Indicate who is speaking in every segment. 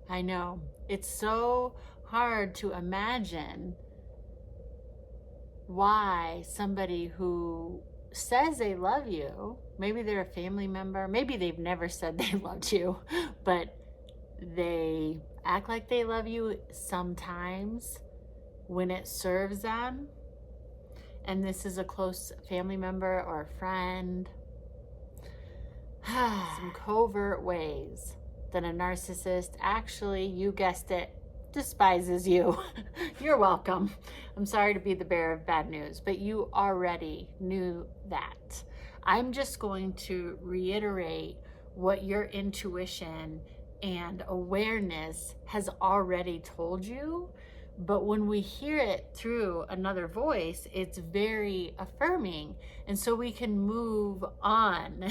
Speaker 1: I know. It's so hard to imagine why somebody who says they love you, maybe they're a family member, maybe they've never said they loved you, but they act like they love you sometimes when it serves them, and this is a close family member or a friend. Some covert ways that a narcissist actually, you guessed it, despises you. You're welcome. I'm sorry to be the bearer of bad news, but you already knew that. I'm just going to reiterate what your intuition and awareness has already told you. But when we hear it through another voice, it's very affirming. And so we can move on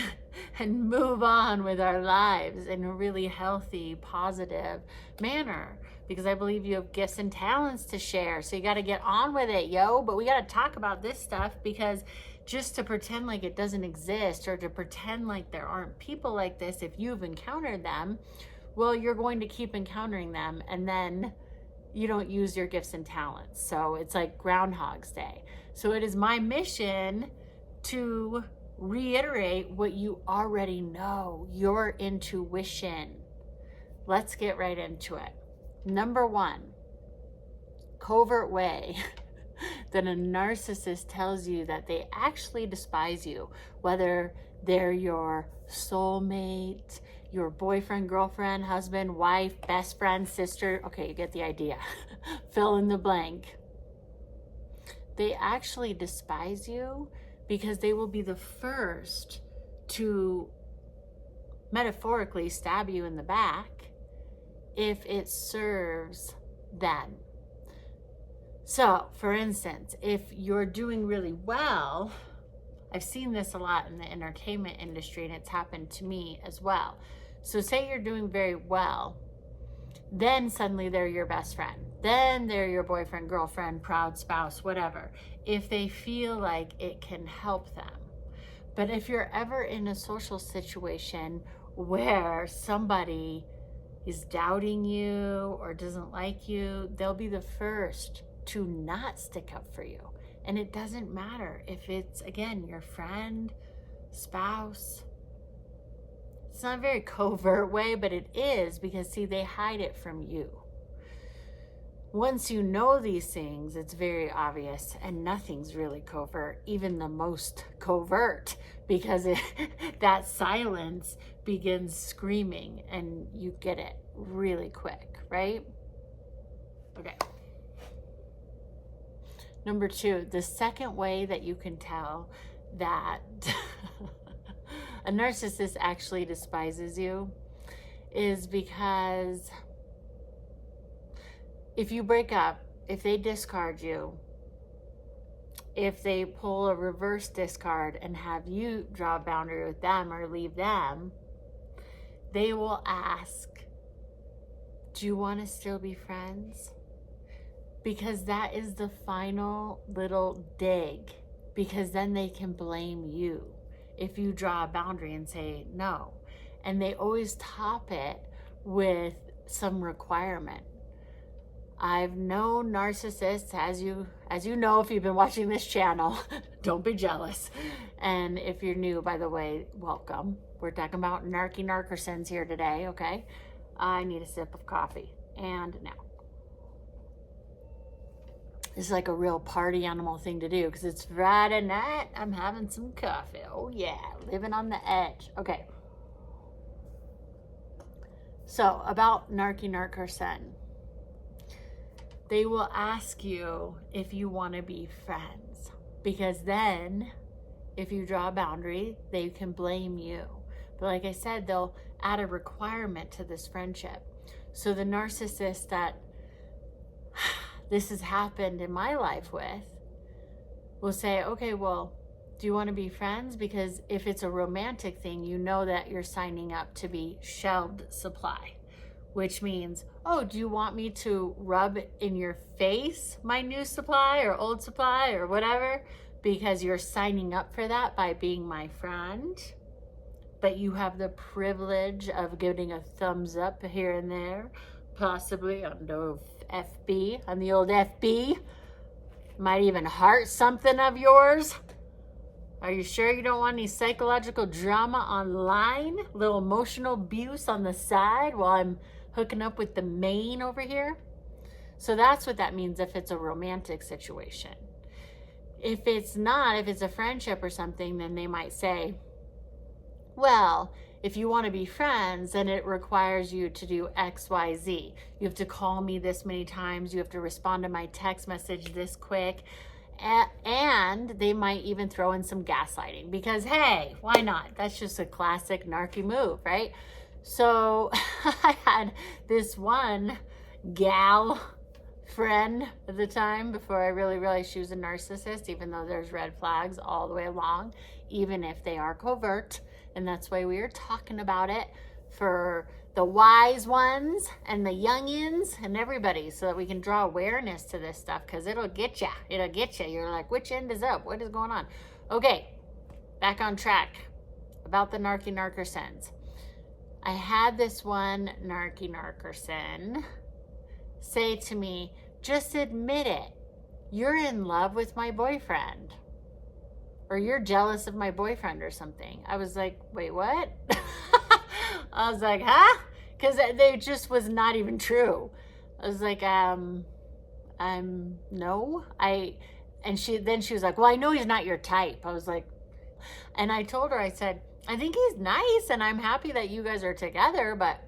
Speaker 1: and move on with our lives in a really healthy, positive manner. Because I believe you have gifts and talents to share. So you got to get on with it, yo. But we got to talk about this stuff, because just to pretend like it doesn't exist, or to pretend like there aren't people like this, if you've encountered them, well, you're going to keep encountering them, and then you don't use your gifts and talents. So it's like Groundhog's Day. So it is my mission to reiterate what you already know, your intuition. Let's get right into it. Number one, covert way that a narcissist tells you that they actually despise you, whether they're your soulmate, your boyfriend, girlfriend, husband, wife, best friend, sister. Okay, you get the idea. Fill in the blank. They actually despise you because they will be the first to metaphorically stab you in the back if it serves them. So, for instance, if you're doing really well, I've seen this a lot in the entertainment industry, and it's happened to me as well. So say you're doing very well, then suddenly they're your best friend. Then they're your boyfriend, girlfriend, proud spouse, whatever, if they feel like it can help them. But if you're ever in a social situation where somebody is doubting you or doesn't like you, they'll be the first to not stick up for you. And it doesn't matter if it's, again, your friend, spouse. It's not a very covert way, but it is, because, see, they hide it from you. Once you know these things, it's very obvious, and nothing's really covert, even the most covert, because that silence begins screaming, and you get it really quick, right? Okay. Number two, the second way that you can tell that a narcissist actually despises you is because if you break up, if they discard you, if they pull a reverse discard and have you draw a boundary with them or leave them, they will ask, do you want to still be friends? Because that is the final little dig, because then they can blame you if you draw a boundary and say no. And they always top it with some requirement. I've known narcissists, as you know, if you've been watching this channel, don't be jealous. And if you're new, by the way, welcome. We're talking about narcissins here today, okay? I need a sip of coffee. And now. This is like a real party animal thing to do, because it's Friday night. I'm having some coffee. Oh yeah, living on the edge. Okay. So about narcissist, they will ask you if you want to be friends, because then if you draw a boundary, they can blame you. But like I said, they'll add a requirement to this friendship. So the narcissist that this has happened in my life with will say, okay, well, do you want to be friends? Because if it's a romantic thing, you know that you're signing up to be shelved supply, which means, oh, do you want me to rub in your face my new supply or old supply or whatever? Because you're signing up for that by being my friend, but you have the privilege of giving a thumbs up here and there, possibly on the FB, on the old FB. Might even heart something of yours. Are you sure you don't want any psychological drama online? A little emotional abuse on the side while I'm hooking up with the main over here? So that's what that means if it's a romantic situation. If it's not, if it's a friendship or something, then they might say, well, if you want to be friends, then it requires you to do X, Y, Z. You have to call me this many times. You have to respond to my text message this quick. And they might even throw in some gaslighting because, hey, why not? That's just a classic narky move, right? So I had this one gal friend at the time before I really realized she was a narcissist, even though there's red flags all the way along, even if they are covert. And that's why we are talking about it for the wise ones and the youngins and everybody, so that we can draw awareness to this stuff, because it'll get you. It'll get you. You're like, which end is up? What is going on? Okay, back on track about the narcissins. I had this one narcissist say to me, just admit it. You're in love with my boyfriend. Or you're jealous of my boyfriend or something. I was like, wait, what? I was like, huh? Because they just was not even true. I was like, no. And she was like, well, I know he's not your type. I was like, and I told her, I said, I think he's nice and I'm happy that you guys are together, but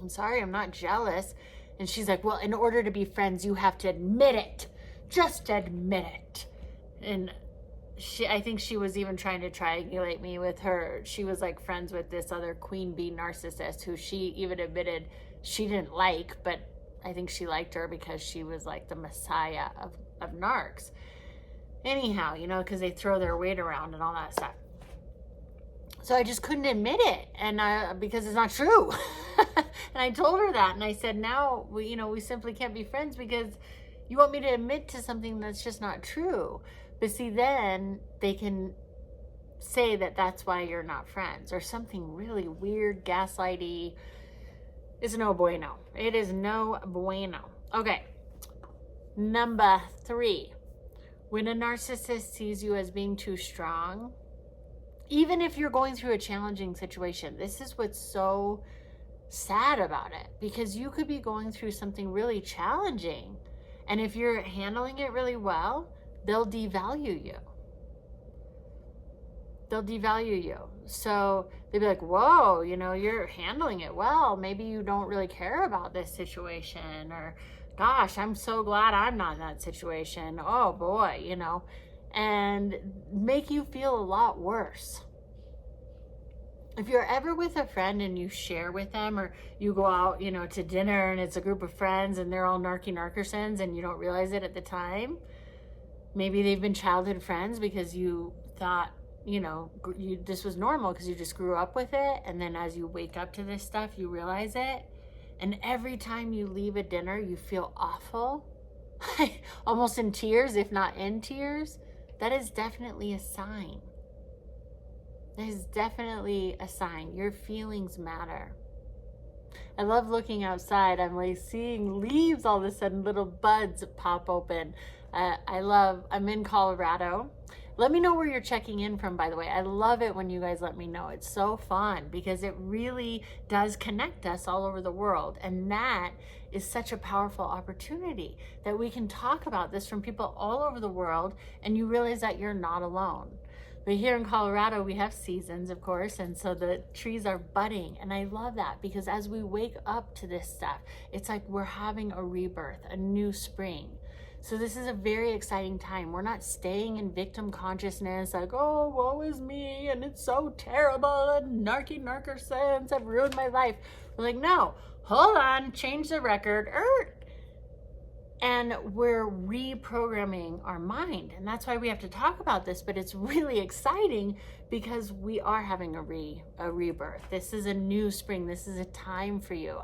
Speaker 1: I'm sorry, I'm not jealous. And she's like, well, in order to be friends, you have to admit it. Just admit it. And I think she was even trying to triangulate me with her. She was like friends with this other queen bee narcissist who she even admitted she didn't like, but I think she liked her because she was like the messiah of narcs. Anyhow, because they throw their weight around and all that stuff. So I just couldn't admit it, and because it's not true. And I told her that, and I said, now we simply can't be friends because you want me to admit to something that's just not true. But see, then they can say that that's why you're not friends, or something really weird, gaslighty. It's no bueno. It is no bueno. Okay. Number 3. When a narcissist sees you as being too strong, even if you're going through a challenging situation, this is what's so sad about it, because you could be going through something really challenging, and if you're handling it really well, they'll devalue you. They'll devalue you. So they'll be like, whoa, you're handling it well. Maybe you don't really care about this situation, or gosh, I'm so glad I'm not in that situation. Oh boy, and make you feel a lot worse. If you're ever with a friend and you share with them, or you go out, to dinner and it's a group of friends and they're all narcissins and you don't realize it at the time, maybe they've been childhood friends because you thought, this was normal because you just grew up with it. And then as you wake up to this stuff, you realize it. And every time you leave a dinner, you feel awful, almost in tears, if not in tears. That is definitely a sign. That is definitely a sign. Your feelings matter. I love looking outside. I'm like seeing leaves all of a sudden, little buds pop open. I'm in Colorado. Let me know where you're checking in from, by the way. I love it when you guys let me know. It's so fun because it really does connect us all over the world. And that is such a powerful opportunity that we can talk about this from people all over the world, and you realize that you're not alone. But here in Colorado, we have seasons, of course, and so the trees are budding. And I love that because as we wake up to this stuff, it's like we're having a rebirth, a new spring. So this is a very exciting time. We're not staying in victim consciousness like, oh, woe is me, and it's so terrible, and narcissins have ruined my life. We're like, no, hold on, change the record. And we're reprogramming our mind. And that's why we have to talk about this, but it's really exciting because we are having a rebirth. This is a new spring. This is a time for you.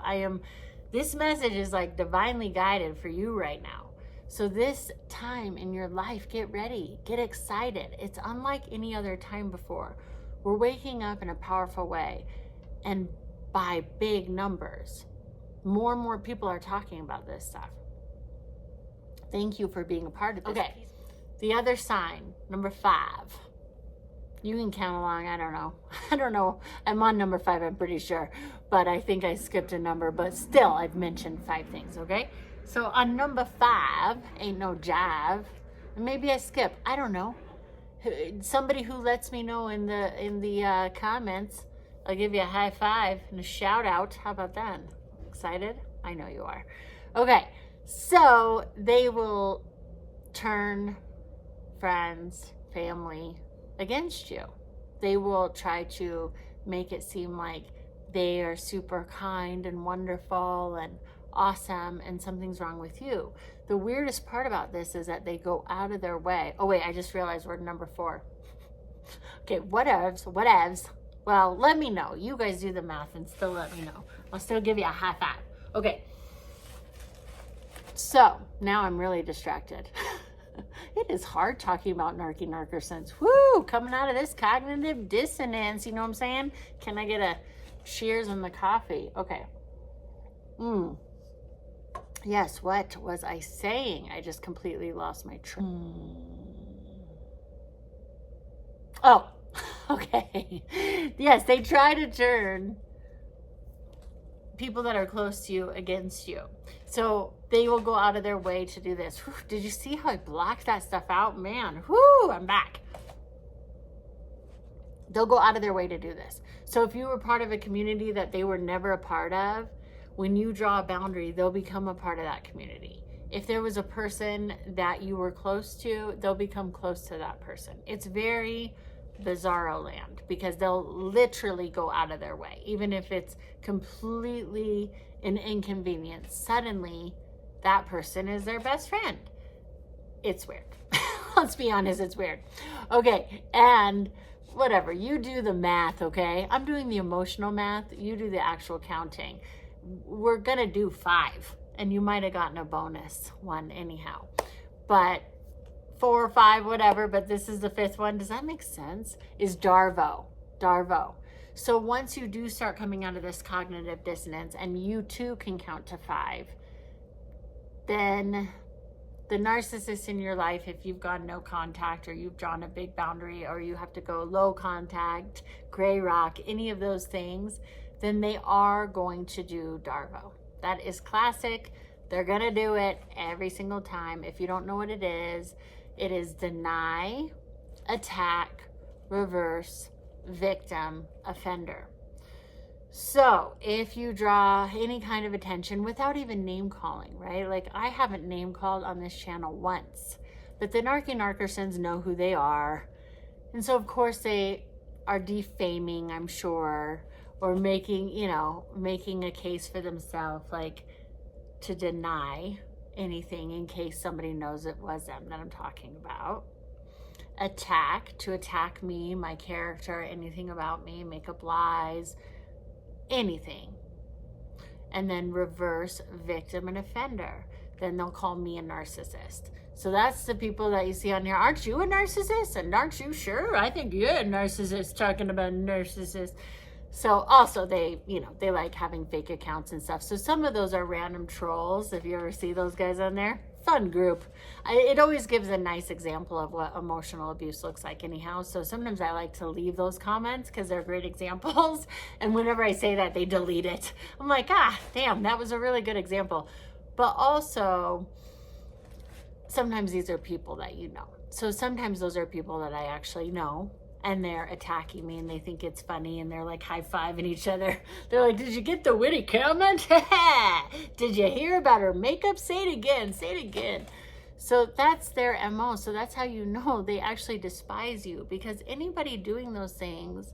Speaker 1: This message is like divinely guided for you right now. So this time in your life, get ready, get excited. It's unlike any other time before. We're waking up in a powerful way and by big numbers. More and more people are talking about this stuff. Thank you for being a part of this. Okay, the other sign, number 5. You can count along, I don't know. I'm on number 5, I'm pretty sure. But I think I skipped a number, but still, I've mentioned 5 things, okay? So on number 5, ain't no jive. Maybe I skip, I don't know. Somebody who lets me know in the comments, I'll give you a high five and a shout out. How about that? Excited? I know you are. Okay, so they will turn friends, family against you. They will try to make it seem like they are super kind and wonderful and awesome and something's wrong with you. The weirdest part about this is that they go out of their way. Oh wait, I just realized we're number 4. Okay, whatevs. Well, let me know. You guys do the math and still let me know. I'll still give you a high five. Okay. So, now I'm really distracted. It is hard talking about narcissism. Woo! Coming out of this cognitive dissonance, you know what I'm saying? Can I get a cheers on the coffee? Okay. Yes, what was I saying? I just completely lost my train. Oh, okay. Yes, they try to turn people that are close to you against you. So they will go out of their way to do this. Whew, did you see how I blocked that stuff out? Man, whoo, I'm back. They'll go out of their way to do this. So if you were part of a community that they were never a part of, when you draw a boundary, they'll become a part of that community. If there was a person that you were close to, they'll become close to that person. It's very bizarro land because they'll literally go out of their way. Even if it's completely an inconvenience, suddenly that person is their best friend. It's weird. Let's be honest, it's weird. Okay, and whatever, you do the math, okay? I'm doing the emotional math, you do the actual counting. We're gonna do 5, and you might have gotten a bonus one anyhow. But 4 or 5, whatever, but this is the 5th one. Does that make sense? Is DARVO. DARVO. So once you do start coming out of this cognitive dissonance and you too can count to 5, then the narcissist in your life, if you've gone no contact or you've drawn a big boundary or you have to go low contact, gray rock, any of those things, then they are going to do DARVO. That is classic. They're going to do it every single time. If you don't know what it is deny, attack, reverse, victim, offender. So if you draw any kind of attention without even name calling, right? Like I haven't name called on this channel once, but the narcissists know who they are. And so of course they are defaming, I'm sure, or making a case for themselves, like to deny anything in case somebody knows it was them that I'm talking about. Attack, to attack me, my character, anything about me, make up lies, anything. And then reverse, victim and offender. Then they'll call me a narcissist. So that's the people that you see on here. Aren't you a narcissist? And aren't you sure? I think you're a narcissist talking about a narcissist. So also they like having fake accounts and stuff. So some of those are random trolls. If you ever see those guys on there, fun group. It always gives a nice example of what emotional abuse looks like anyhow. So sometimes I like to leave those comments because they're great examples. And whenever I say that, they delete it. I'm like, damn, that was a really good example. But also, sometimes these are people that you know. So sometimes those are people that I actually know. And they're attacking me and they think it's funny and they're like high-fiving each other. They're like, did you get the witty comment? Did you hear about her makeup? Say it again, say it again. So that's their MO. So that's how you know they actually despise you, because anybody doing those things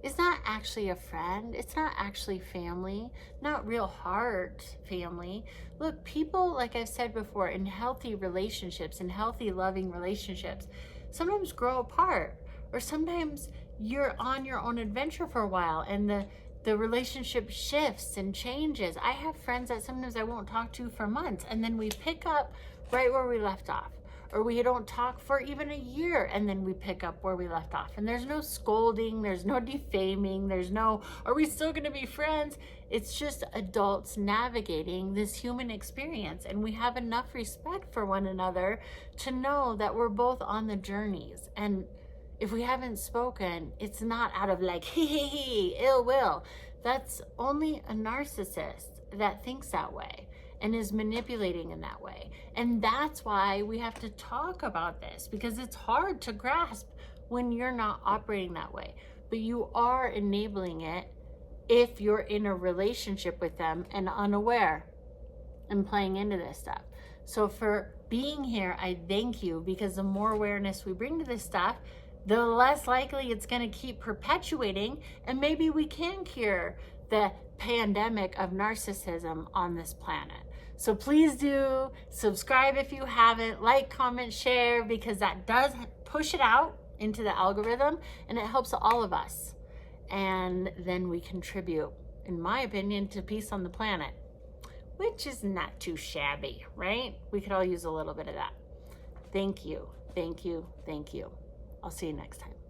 Speaker 1: is not actually a friend. It's not actually family, not real heart family. Look, people, like I've said before, in healthy relationships, in healthy loving relationships, sometimes grow apart. Or sometimes you're on your own adventure for a while and the relationship shifts and changes. I have friends that sometimes I won't talk to for months and then we pick up right where we left off. or we don't talk for even a year, and then we pick up where we left off. And there's no scolding, there's no defaming, there's no, are we still going to be friends? It's just adults navigating this human experience, and we have enough respect for one another to know that we're both on the journeys. And if we haven't spoken, it's not out of like, hee, ill will. That's only a narcissist that thinks that way and is manipulating in that way. And that's why we have to talk about this, because it's hard to grasp when you're not operating that way. But you are enabling it if you're in a relationship with them and unaware and playing into this stuff. So for being here, I thank you, because the more awareness we bring to this stuff, the less likely it's going to keep perpetuating, and maybe we can cure the pandemic of narcissism on this planet. So please do subscribe if you haven't, like, comment, share, because that does push it out into the algorithm, and it helps all of us. And then we contribute, in my opinion, to peace on the planet, which is not too shabby, right? We could all use a little bit of that. Thank you, thank you, thank you. I'll see you next time.